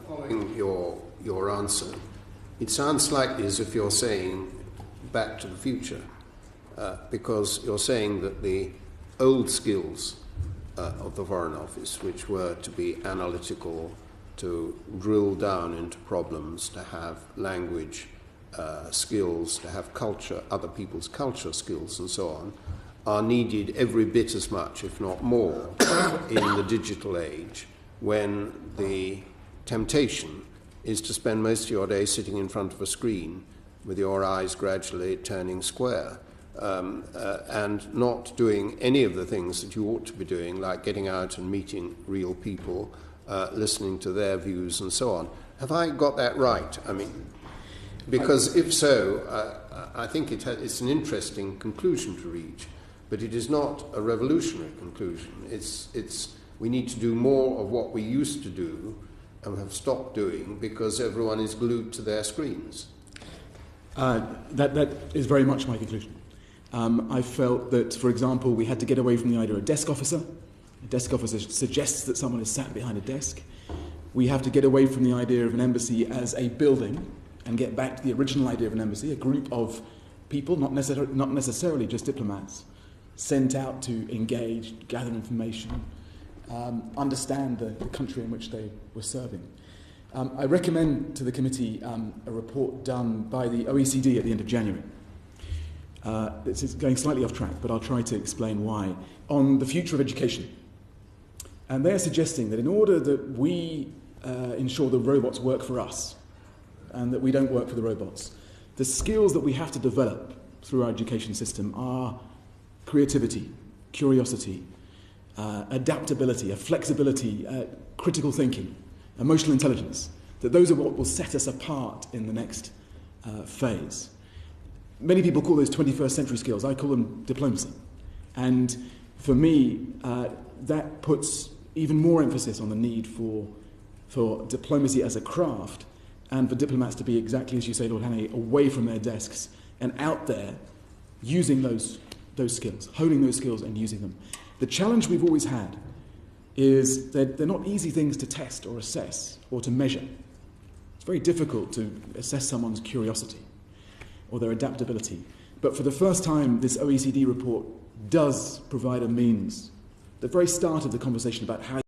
Following your answer, it sounds slightly as if you're saying back to the future, because you're saying that the old skills of the Foreign Office, which were to be analytical, to drill down into problems, to have language skills, to have culture, other people's culture skills and so on, are needed every bit as much, if not more, in the digital age, when the temptation is to spend most of your day sitting in front of a screen with your eyes gradually turning square, and not doing any of the things that you ought to be doing, like getting out and meeting real people, listening to their views and so on. Have I got that right? I mean, because if so, I think it's an interesting conclusion to reach, but it is not a revolutionary conclusion. We need to do more of what we used to do and have stopped doing because everyone is glued to their screens. That is very much my conclusion. I felt that, for example, we had to get away from the idea of a desk officer. A desk officer suggests that someone is sat behind a desk. We have to get away from the idea of an embassy as a building and get back to the original idea of an embassy, a group of people, not necessarily just diplomats, sent out to engage, gather information, understand the country in which they were serving. I recommend to the committee a report done by the OECD at the end of January. This is going slightly off track, but I'll try to explain why, on the future of education. And they're suggesting that in order that we ensure the robots work for us and that we don't work for the robots, the skills that we have to develop through our education system are creativity, curiosity, adaptability, flexibility, critical thinking, emotional intelligence, that those are what will set us apart in the next phase. Many people call those 21st century skills. I call them diplomacy. And for me, that puts even more emphasis on the need for diplomacy as a craft and for diplomats to be exactly, as you say, Lord Hannay, away from their desks and out there using those skills, honing those skills and using them. The challenge we've always had is that they're not easy things to test or assess or to measure. It's very difficult to assess someone's curiosity or their adaptability. But for the first time, this OECD report does provide a means, the very start of the conversation about how